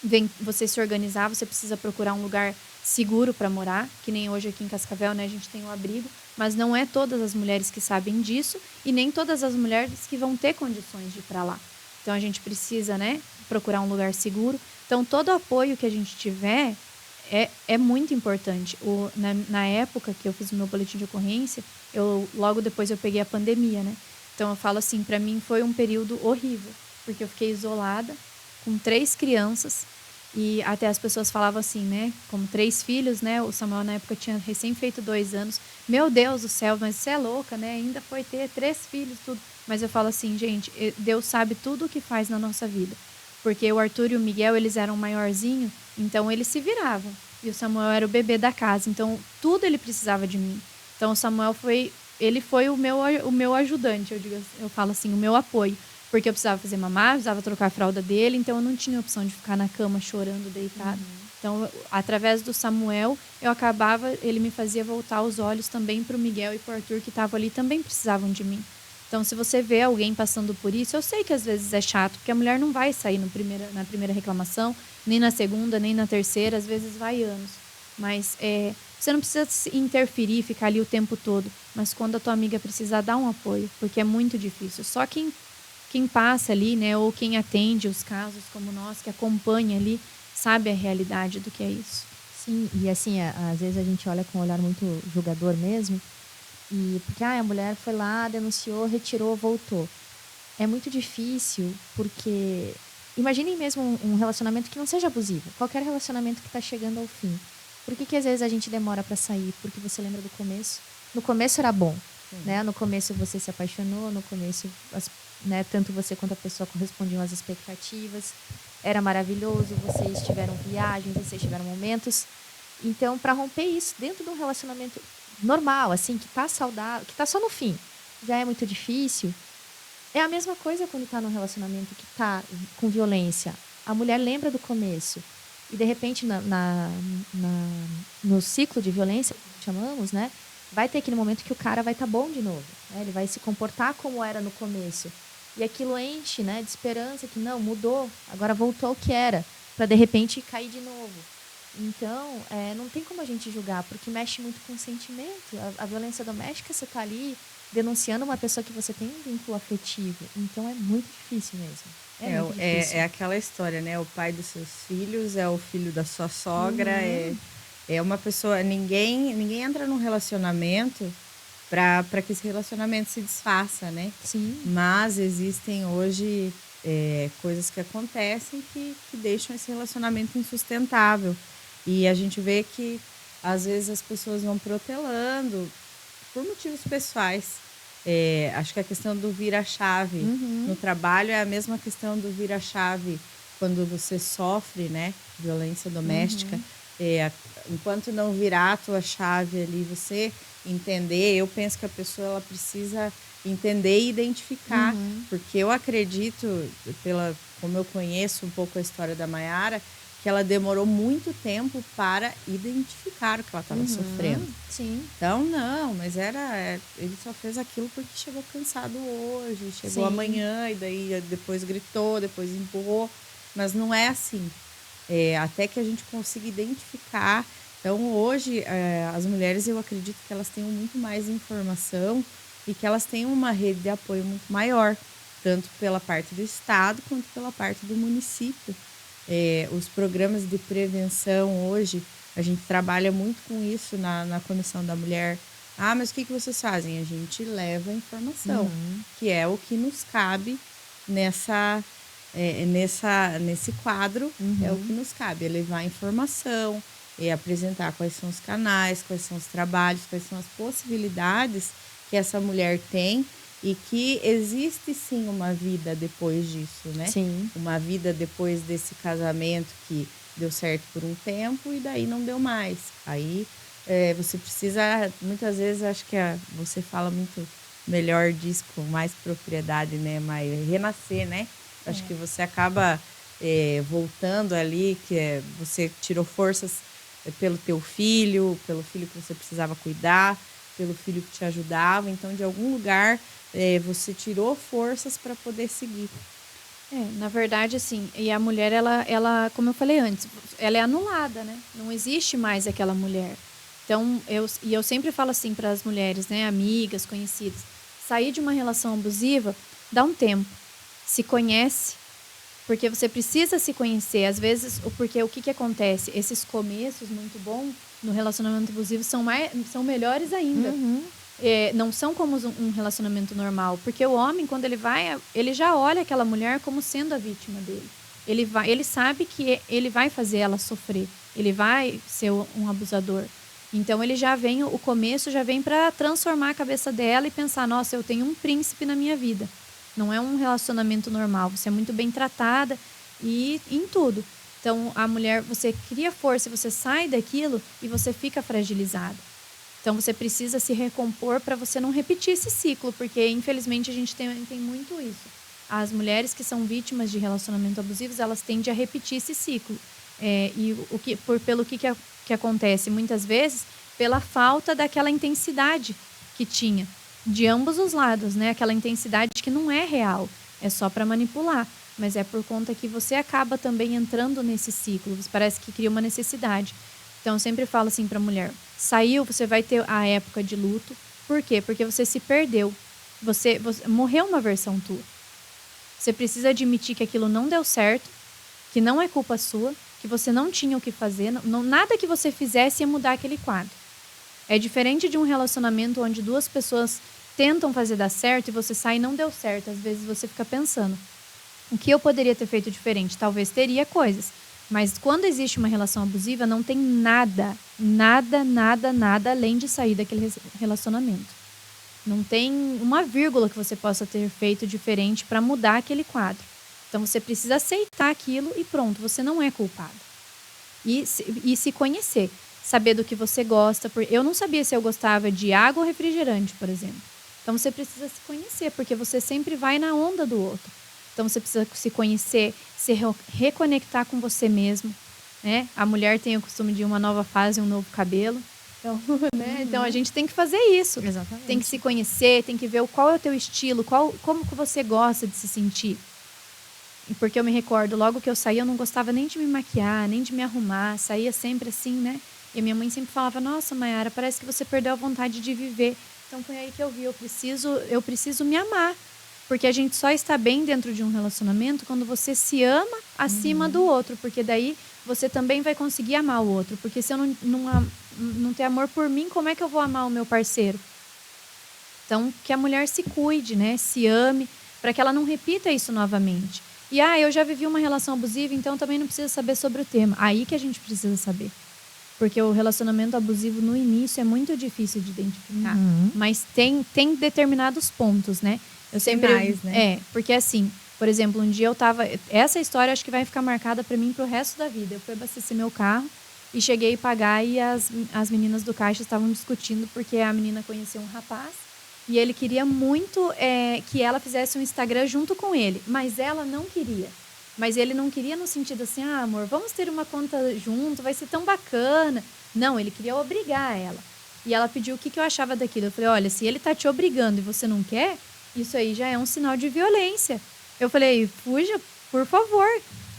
Vem você se organizar, você precisa procurar um lugar seguro para morar, que nem hoje aqui em Cascavel, né, a gente tem o abrigo, mas não é todas as mulheres que sabem disso e nem todas as mulheres que vão ter condições de ir para lá. Então a gente precisa, né, procurar um lugar seguro. Então todo o apoio que a gente tiver é muito importante. Na época que eu fiz o meu boletim de ocorrência, logo depois eu peguei a pandemia, né? Então eu falo assim, para mim foi um período horrível, porque eu fiquei isolada com 3 crianças e até as pessoas falavam assim, né? Como 3 filhos, né? O Samuel na época tinha recém feito 2 anos. Meu Deus do céu, mas você é louca, né? Ainda foi ter 3 filhos, tudo. Mas eu falo assim, gente, Deus sabe tudo o que faz na nossa vida. Porque o Arthur e o Miguel, eles eram maiorzinhos, então eles se viravam. E o Samuel era o bebê da casa, então tudo ele precisava de mim. Então o Samuel foi o meu ajudante, eu falo assim, o meu apoio. Porque eu precisava fazer mamar, precisava trocar a fralda dele, então eu não tinha opção de ficar na cama chorando, deitada. Então, através do Samuel, ele me fazia voltar os olhos também para o Miguel e para o Arthur, que estavam ali, também precisavam de mim. Então, se você vê alguém passando por isso, eu sei que às vezes é chato, porque a mulher não vai sair na primeira reclamação, nem na segunda, nem na terceira, às vezes vai anos. Mas você não precisa interferir, ficar ali o tempo todo. Mas quando a tua amiga precisar, dá um apoio, porque é muito difícil. Só quem passa ali, né, ou quem atende os casos como nós, que acompanha ali, sabe a realidade do que é isso. Sim, e assim, às vezes a gente olha com um olhar muito julgador mesmo, e porque a mulher foi lá, denunciou, retirou, voltou. É muito difícil, porque imaginem mesmo um relacionamento que não seja abusivo, qualquer relacionamento que está chegando ao fim. Por que às vezes a gente demora para sair? Porque você lembra do começo? No começo era bom, né? No começo você se apaixonou, no começo né, tanto você quanto a pessoa correspondiam às expectativas. Era maravilhoso, vocês tiveram viagens, vocês tiveram momentos. Então, para romper isso dentro de um relacionamento normal, assim, que tá saudável, que tá só no fim, já é muito difícil. É a mesma coisa quando tá num relacionamento que tá com violência. A mulher lembra do começo. E, de repente, no ciclo de violência, que chamamos, né? Vai ter aquele momento que o cara vai estar bom de novo. Né? Ele vai se comportar como era no começo. E aquilo enche, né, de esperança que não, mudou, agora voltou ao que era, para de repente cair de novo. Então, não tem como a gente julgar, porque mexe muito com o sentimento. A violência doméstica, você está ali denunciando uma pessoa que você tem um vínculo afetivo. Então, é muito difícil mesmo. Muito difícil. É aquela história, né? O pai dos seus filhos é o filho da sua sogra, é uma pessoa... Ninguém entra num relacionamento para que esse relacionamento se desfaça, né? Sim. Mas existem hoje coisas que acontecem que deixam esse relacionamento insustentável. E a gente vê que, às vezes, as pessoas vão protelando por motivos pessoais. Acho que a questão do vira-chave no trabalho é a mesma questão do vira-chave quando você sofre, né, violência doméstica. Enquanto não virar a tua chave ali, você entender, eu penso que a pessoa ela precisa entender e identificar, porque eu acredito, como eu conheço um pouco a história da Mayara, que ela demorou muito tempo para identificar o que ela estava sofrendo. Sim. Então, não, mas ele só fez aquilo porque chegou cansado hoje, chegou amanhã, e daí depois gritou, depois empurrou, mas não é assim. Até que a gente consiga identificar. Então, hoje, as mulheres, eu acredito que elas tenham muito mais informação e que elas tenham uma rede de apoio muito maior, tanto pela parte do Estado quanto pela parte do município. Os programas de prevenção hoje, a gente trabalha muito com isso na Comissão da Mulher, Ah, mas o que vocês fazem? A gente leva a informação, que é o que nos cabe nesse quadro, é o que nos cabe, é levar a informação, é apresentar quais são os canais, quais são os trabalhos, quais são as possibilidades que essa mulher tem e que existe sim uma vida depois disso, né? Sim. Uma vida depois desse casamento que deu certo por um tempo e daí não deu mais. Aí você precisa, muitas vezes, acho que você fala muito melhor disso, com mais propriedade, né? Mas renascer, né? Acho que você acaba voltando ali, você tirou forças pelo teu filho, pelo filho que você precisava cuidar, pelo filho que te ajudava. Então, de algum lugar, você tirou forças para poder seguir. Na verdade, assim, e a mulher, ela, como eu falei antes, ela é anulada, né? Não existe mais aquela mulher. Então, eu sempre falo assim para as mulheres, né, amigas, conhecidas, sair de uma relação abusiva, dá um tempo, se conhece, porque você precisa se conhecer. Às vezes, porque o que acontece? Esses começos muito bons no relacionamento abusivo são melhores ainda. Não são como um relacionamento normal. Porque o homem, quando ele já olha aquela mulher como sendo a vítima dele. Ele sabe que ele vai fazer ela sofrer. Ele vai ser um abusador. Então, o começo já vem para transformar a cabeça dela e pensar, nossa, eu tenho um príncipe na minha vida. Não é um relacionamento normal. Você é muito bem tratada e em tudo. Então, a mulher, você cria força, você sai daquilo e você fica fragilizada. Então, você precisa se recompor para você não repetir esse ciclo, porque, infelizmente, a gente tem muito isso. As mulheres que são vítimas de relacionamento abusivos, elas tendem a repetir esse ciclo. Pelo que acontece muitas vezes, pela falta daquela intensidade que tinha, de ambos os lados, né? Aquela intensidade que não é real, é só para manipular. Mas é por conta que você acaba também entrando nesse ciclo, parece que cria uma necessidade. Então, eu sempre falo assim para a mulher, saiu, você vai ter a época de luto. Por quê? Porque você se perdeu. Você morreu uma versão tua. Você precisa admitir que aquilo não deu certo, que não é culpa sua, que você não tinha o que fazer, nada que você fizesse ia mudar aquele quadro. É diferente de um relacionamento onde duas pessoas tentam fazer dar certo e você sai e não deu certo. Às vezes você fica pensando, o que eu poderia ter feito diferente? Talvez teria coisas. Mas quando existe uma relação abusiva, não tem nada além de sair daquele relacionamento. Não tem uma vírgula que você possa ter feito diferente para mudar aquele quadro. Então, você precisa aceitar aquilo e pronto, você não é culpado. E se conhecer, saber do que você gosta. Eu não sabia se eu gostava de água ou refrigerante, por exemplo. Então, você precisa se conhecer, porque você sempre vai na onda do outro. Então, você precisa se conhecer, se reconectar com você mesmo, né? A mulher tem o costume de uma nova fase, um novo cabelo. Então, né? Então, a gente tem que fazer isso. Exatamente. Tem que se conhecer, tem que ver qual é o teu estilo, como que você gosta de se sentir. Porque eu me recordo, logo que eu saía, eu não gostava nem de me maquiar, nem de me arrumar. Saía sempre assim, né? E a minha mãe sempre falava, nossa, Mayara, parece que você perdeu a vontade de viver. Então, foi aí que eu vi, eu preciso me amar. Porque a gente só está bem dentro de um relacionamento quando você se ama acima do outro. Porque daí você também vai conseguir amar o outro. Porque se eu não ter amor por mim, como é que eu vou amar o meu parceiro? Então, que a mulher se cuide, né? Se ame, para que ela não repita isso novamente. E, eu já vivi uma relação abusiva, então também não precisa saber sobre o tema. Aí que a gente precisa saber. Porque o relacionamento abusivo no início é muito difícil de identificar. Mas tem determinados pontos, né? Eu sempre, Sinais, né? Porque assim, por exemplo, um dia eu tava... Essa história acho que vai ficar marcada para mim pro resto da vida. Eu fui abastecer meu carro e cheguei a pagar e as meninas do caixa estavam discutindo porque a menina conheceu um rapaz e ele queria muito que ela fizesse um Instagram junto com ele, mas ela não queria. Mas ele não queria no sentido assim, amor, vamos ter uma conta junto, vai ser tão bacana. Não, ele queria obrigar ela. E ela pediu o que eu achava daquilo. Eu falei, olha, se ele tá te obrigando e você não quer, isso aí já é um sinal de violência. Eu falei, fuja, por favor.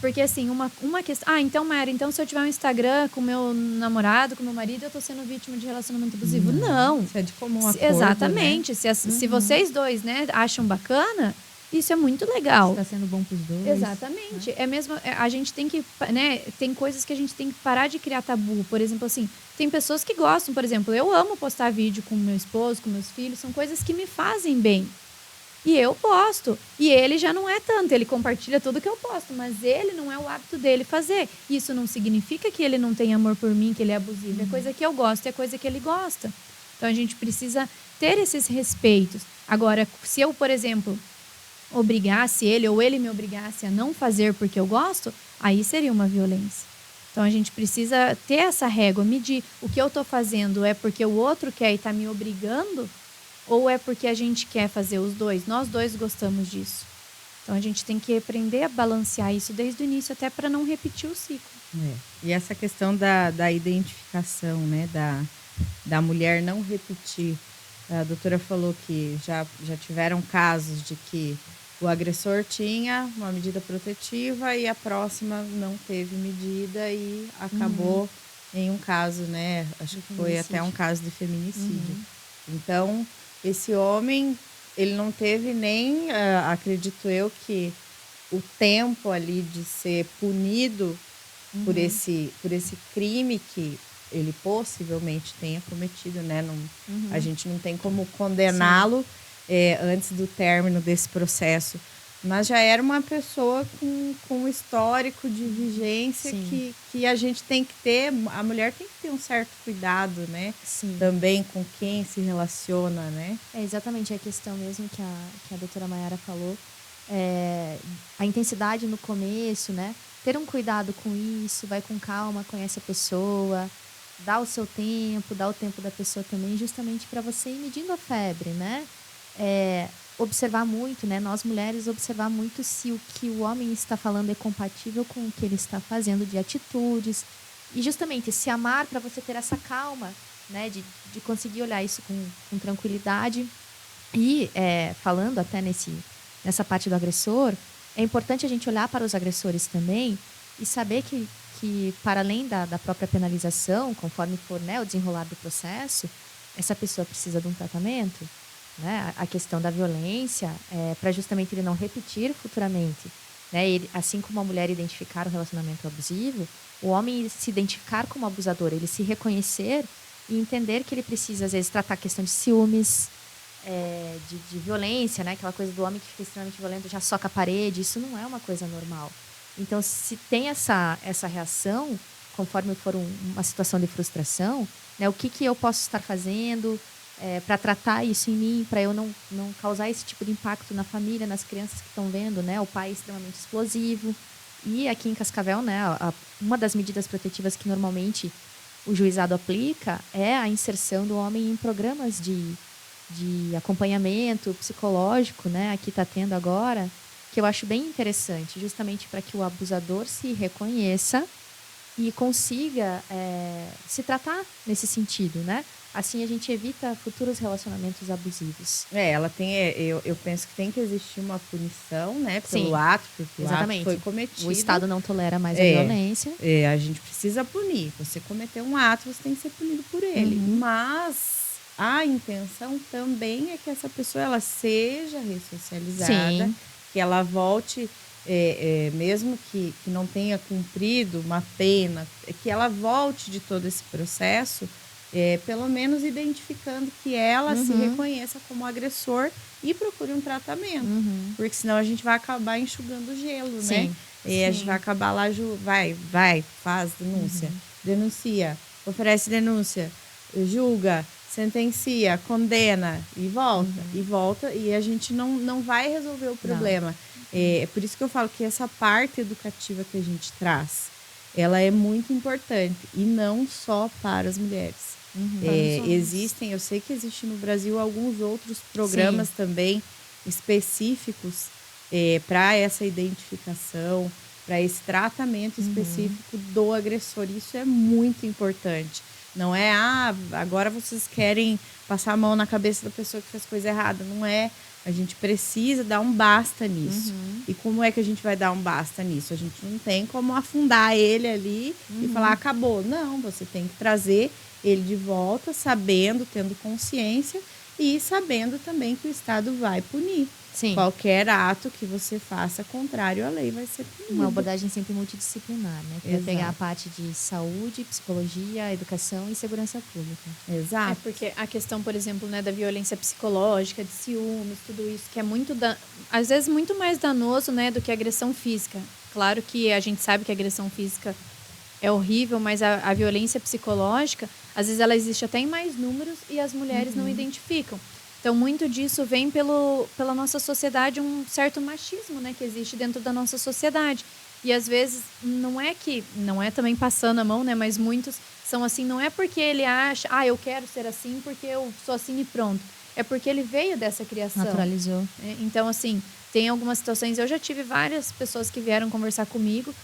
Porque assim, uma questão... então, Mayara, então se eu tiver um Instagram com meu namorado, com meu marido, eu tô sendo vítima de relacionamento abusivo? Não. Isso é de comum acordo, exatamente. Né? Se vocês dois, né, acham bacana, Isso é muito legal. Está sendo bom para os dois. Exatamente. É mesmo, a gente tem que, né, tem coisas que a gente tem que parar de criar tabu. Por exemplo, assim, tem pessoas que gostam, por exemplo, eu amo postar vídeo com meu esposo, com meus filhos, são coisas que me fazem bem. E eu posto. E ele já não é tanto, ele compartilha tudo que eu posto, mas ele não é o hábito dele fazer. Isso não significa que ele não tem amor por mim, que ele é abusivo. É coisa que eu gosto, é coisa que ele gosta. Então a gente precisa ter esses respeitos. Agora, se eu, por exemplo, obrigasse ele ou ele me obrigasse a não fazer porque eu gosto, aí seria uma violência. Então a gente precisa ter essa régua, medir o que eu estou fazendo é porque o outro quer e está me obrigando ou é porque a gente quer fazer os dois. Nós dois gostamos disso. Então a gente tem que aprender a balancear isso desde o início até para não repetir o ciclo. E essa questão da identificação, né, da mulher não repetir. A doutora falou que já tiveram casos de que o agressor tinha uma medida protetiva e a próxima não teve medida e acabou em um caso, né? Acho que foi até um caso de feminicídio. Então, esse homem, ele não teve nem, acredito eu, que o tempo ali de ser punido por esse crime que ele possivelmente tenha cometido, né? Não, a gente não tem como condená-lo antes do término desse processo. Mas já era uma pessoa com um histórico de vigência que a gente tem que ter, a mulher tem que ter um certo cuidado, né? Sim. Também com quem se relaciona, né? É exatamente a questão mesmo que a doutora Mayara falou. A intensidade no começo, né? Ter um cuidado com isso, vai com calma, conhece a pessoa, dá o seu tempo, dá o tempo da pessoa também, justamente para você ir medindo a febre, né? Observar muito, né? Nós mulheres observar muito se o que o homem está falando é compatível com o que ele está fazendo de atitudes e justamente se amar para você ter essa calma, né? De conseguir olhar isso com tranquilidade e falando até nessa parte do agressor, é importante a gente olhar para os agressores também e saber que para além da própria penalização, conforme for, né, o desenrolar do processo, essa pessoa precisa de um tratamento, né? A questão da violência para justamente ele não repetir futuramente, né? Ele, assim como a mulher identificar o relacionamento abusivo, o homem se identificar como abusador, ele se reconhecer e entender que ele precisa às vezes tratar a questão de ciúmes, de violência, né? Aquela coisa do homem que fica extremamente violento já soca a parede, isso não é uma coisa normal. Então, se tem essa reação, conforme for uma situação de frustração, né, o que eu posso estar fazendo para tratar isso em mim, para eu não causar esse tipo de impacto na família, nas crianças que estão vendo, né, o pai é extremamente explosivo. E aqui em Cascavel, né, uma das medidas protetivas que normalmente o juizado aplica é a inserção do homem em programas de acompanhamento psicológico, né, aqui está tendo agora, que eu acho bem interessante, justamente para que o abusador se reconheça e consiga se tratar nesse sentido, né? Assim a gente evita futuros relacionamentos abusivos. Ela tem, eu penso que tem que existir uma punição, né, pelo ato, porque exatamente. O ato foi cometido. O Estado não tolera mais a violência. A gente precisa punir. Você cometeu um ato, você tem que ser punido por ele. Mas a intenção também é que essa pessoa ela seja ressocializada, Sim. que ela volte, mesmo que não tenha cumprido uma pena, que ela volte de todo esse processo, pelo menos identificando que ela se reconheça como agressor e procure um tratamento. Porque senão a gente vai acabar enxugando o gelo, né? E a gente vai acabar lá, faz denúncia, denuncia, oferece denúncia, julga, sentencia, condena e volta, e a gente não vai resolver o problema. É por isso que eu falo que essa parte educativa que a gente traz, ela é muito importante, e não só para as mulheres. Eu sei que existe no Brasil alguns outros programas também específicos para essa identificação, para esse tratamento específico do agressor. Isso é muito importante. Não é, agora vocês querem passar a mão na cabeça da pessoa que fez coisa errada. Não é. A gente precisa dar um basta nisso. E como é que a gente vai dar um basta nisso? A gente não tem como afundar ele ali e falar, acabou. Não, você tem que trazer ele de volta, sabendo, tendo consciência e sabendo também que o Estado vai punir. Sim. Qualquer ato que você faça contrário à lei vai ser punido. Uma abordagem sempre multidisciplinar, né? Que vai pegar a Exato. parte de saúde, psicologia, educação e segurança pública. Exato. Porque a questão, por exemplo, né, da violência psicológica, de ciúmes, tudo isso, que é muito, às vezes, muito mais danoso, né, do que a agressão física. Claro que a gente sabe que a agressão física é horrível, mas a violência psicológica, às vezes ela existe até em mais números e as mulheres não identificam. Então, muito disso vem pela nossa sociedade, um certo machismo, né, que existe dentro da nossa sociedade. E às vezes não é também passando a mão, né, mas muitos são assim, não é porque ele acha, eu quero ser assim porque eu sou assim e pronto. É porque ele veio dessa criação. Naturalizou. Então, assim, tem algumas situações, eu já tive várias pessoas que vieram conversar comigo,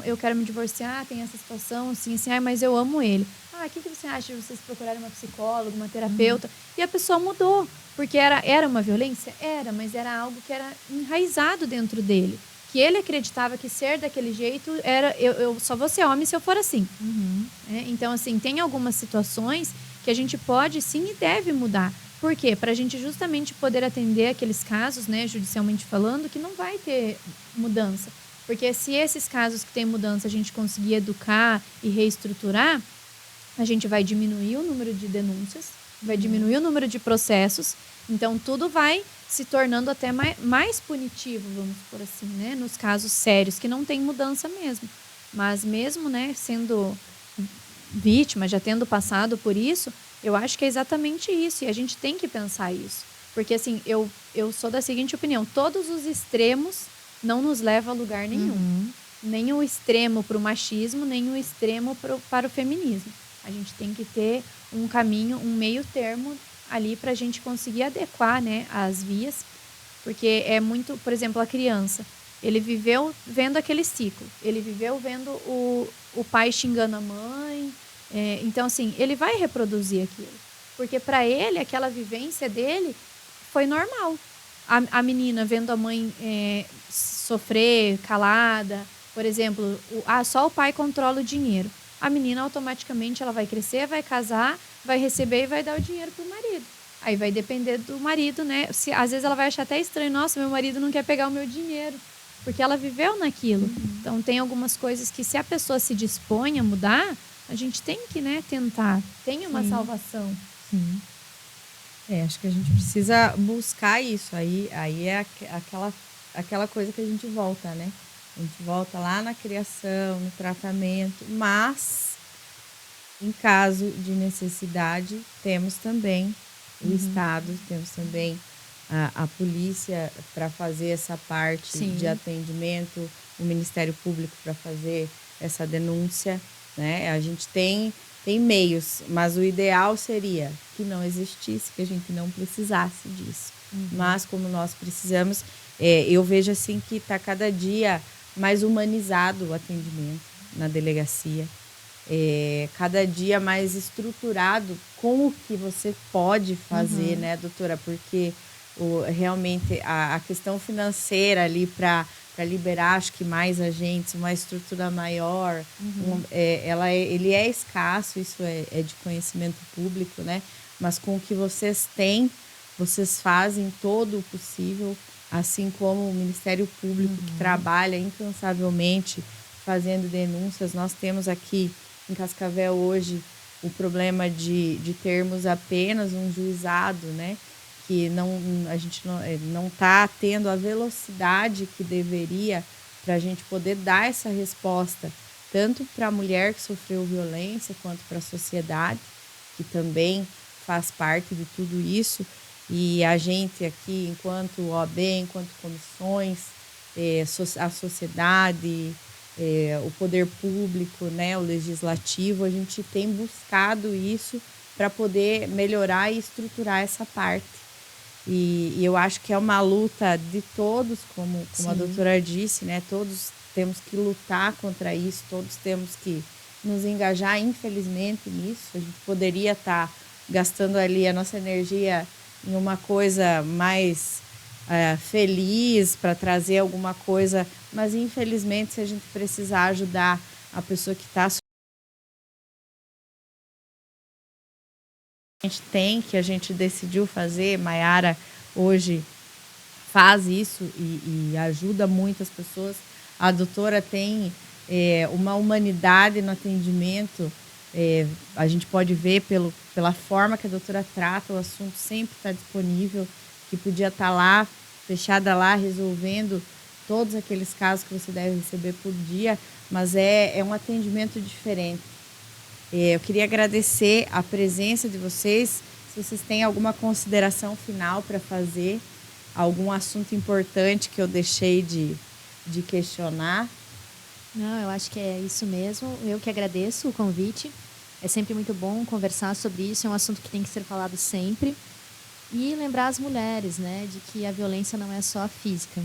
eu quero me divorciar, tem essa situação, assim, mas eu amo ele. O que você acha de vocês procurarem uma psicóloga, uma terapeuta? E a pessoa mudou, porque era uma violência? Era, mas era algo que era enraizado dentro dele. Que ele acreditava que ser daquele jeito era, eu só vou ser homem se eu for assim. Então, assim, tem algumas situações que a gente pode sim e deve mudar. Por quê? Para a gente justamente poder atender aqueles casos, né, judicialmente falando, que não vai ter mudança. Porque se esses casos que tem mudança a gente conseguir educar e reestruturar, a gente vai diminuir o número de denúncias, vai diminuir o número de processos, então tudo vai se tornando até mais punitivo, vamos por assim, né? Nos casos sérios, que não tem mudança mesmo. Mas mesmo, né, sendo vítima, já tendo passado por isso, eu acho que é exatamente isso, e a gente tem que pensar isso. Porque, assim, eu sou da seguinte opinião, todos os extremos não nos levam a lugar nenhum. Nem o extremo para o machismo, nem o extremo para o feminismo. A gente tem que ter um caminho, um meio termo ali para a gente conseguir adequar, né, as vias. Porque é muito, por exemplo, a criança. Ele viveu vendo aquele ciclo. Ele viveu vendo o pai xingando a mãe. Então, assim, ele vai reproduzir aquilo. Porque para ele, aquela vivência dele foi normal. A menina vendo a mãe sofrer, calada. Por exemplo, só o pai controla o dinheiro. A menina automaticamente ela vai crescer, vai casar, vai receber e vai dar o dinheiro pro marido. Aí vai depender do marido, né? Às vezes ela vai achar até estranho, nossa, meu marido não quer pegar o meu dinheiro, porque ela viveu naquilo. Então tem algumas coisas que se a pessoa se dispõe a mudar, a gente tem que, né, tentar. Tem uma salvação. Sim. Acho que a gente precisa buscar isso. Aí é aquela coisa que a gente volta, né? A gente volta lá na criação, no tratamento, mas em caso de necessidade, temos também o Estado, temos também a polícia para fazer essa parte de atendimento, o Ministério Público para fazer essa denúncia, né? A gente tem meios, mas o ideal seria que não existisse, que a gente não precisasse disso. Mas como nós precisamos, eu vejo assim que está cada dia mais humanizado o atendimento na delegacia. Cada dia mais estruturado com o que você pode fazer, né, doutora? Porque realmente a questão financeira ali para liberar, acho que mais agentes, uma estrutura maior, ele é escasso, isso é de conhecimento público, né? Mas com o que vocês têm, vocês fazem todo o possível, assim como o Ministério Público, que trabalha incansavelmente fazendo denúncias. Nós temos aqui em Cascavel hoje o problema de termos apenas um juizado, né? Que a gente não está tendo a velocidade que deveria para a gente poder dar essa resposta, tanto para a mulher que sofreu violência, quanto para a sociedade, que também faz parte de tudo isso. E a gente aqui, enquanto OAB, enquanto comissões, a sociedade, o poder público, né, o legislativo, a gente tem buscado isso para poder melhorar e estruturar essa parte. E eu acho que é uma luta de todos, como a doutora disse, né? Todos temos que lutar contra isso, todos temos que nos engajar, infelizmente, nisso. A gente poderia estar gastando ali a nossa energia em uma coisa mais feliz, para trazer alguma coisa, mas infelizmente, se a gente precisar ajudar a pessoa que está, a gente decidiu fazer. Maiara hoje faz isso e ajuda muitas pessoas. A doutora tem uma humanidade no atendimento. A gente pode ver pela forma que a doutora trata o assunto, sempre está disponível, que podia estar lá, fechada lá, resolvendo todos aqueles casos que você deve receber por dia, mas é um atendimento diferente. Eu queria agradecer a presença de vocês. Se vocês têm alguma consideração final para fazer, algum assunto importante que eu deixei de questionar. Não, eu acho que é isso mesmo. Eu que agradeço o convite. É sempre muito bom conversar sobre isso. É um assunto que tem que ser falado sempre. E lembrar as mulheres, né, de que a violência não é só a física.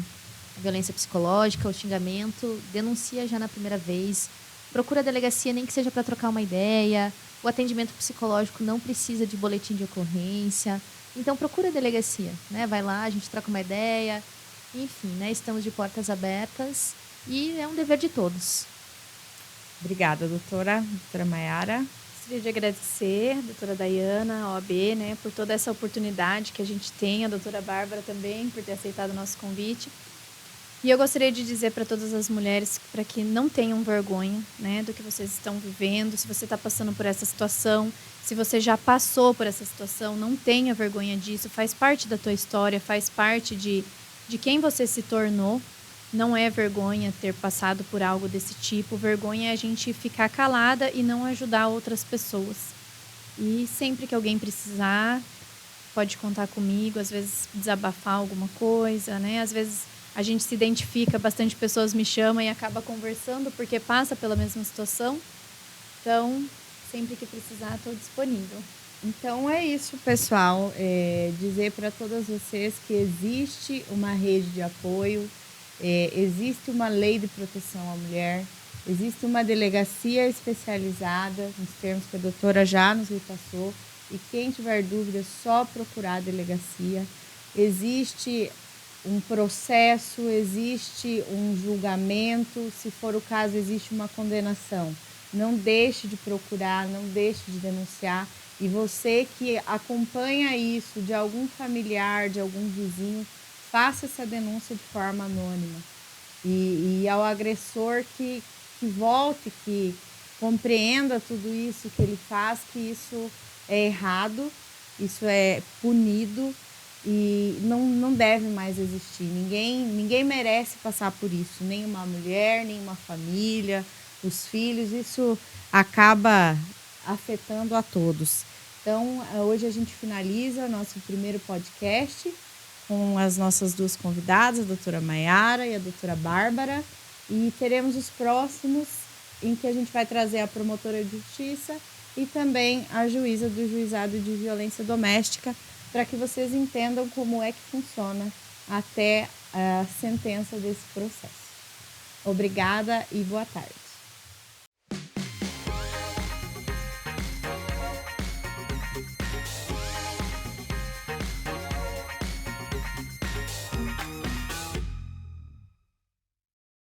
A violência psicológica, o xingamento, denuncia já na primeira vez. Procura a delegacia, nem que seja para trocar uma ideia. O atendimento psicológico não precisa de boletim de ocorrência. Então, procura a delegacia, né? Vai lá, a gente troca uma ideia. Enfim, né? Estamos de portas abertas e é um dever de todos. Obrigada, doutora Mayara. Gostaria de agradecer a doutora Dayana, a OAB, né, por toda essa oportunidade que a gente tem, a doutora Bárbara também, por ter aceitado o nosso convite. E eu gostaria de dizer para todas as mulheres para que não tenham vergonha, né, do que vocês estão vivendo. Se você está passando por essa situação, se você já passou por essa situação, não tenha vergonha disso. Faz parte da tua história, faz parte de quem você se tornou. Não é vergonha ter passado por algo desse tipo. Vergonha é a gente ficar calada e não ajudar outras pessoas. E sempre que alguém precisar, pode contar comigo. Às vezes desabafar alguma coisa, né? Às vezes a gente se identifica, bastante pessoas me chamam e acaba conversando porque passa pela mesma situação. Então, sempre que precisar, estou disponível. Então é isso, pessoal. Dizer para todas vocês que existe uma rede de apoio, existe uma lei de proteção à mulher, existe uma delegacia especializada, nos termos que a doutora já nos repassou, e quem tiver dúvida é só procurar a delegacia. Existe um processo, existe um julgamento, se for o caso, existe uma condenação. Não deixe de procurar, não deixe de denunciar. E você que acompanha isso de algum familiar, de algum vizinho, faça essa denúncia de forma anônima. E ao agressor que volte, que compreenda tudo isso que ele faz, que isso é errado, isso é punido e não deve mais existir. Ninguém merece passar por isso, nem uma mulher, nem uma família, os filhos, isso acaba afetando a todos. Então, hoje a gente finaliza nosso primeiro podcast com as nossas duas convidadas, a doutora Mayara e a doutora Bárbara, e teremos os próximos em que a gente vai trazer a promotora de justiça e também a juíza do juizado de violência doméstica, para que vocês entendam como é que funciona até a sentença desse processo. Obrigada e boa tarde.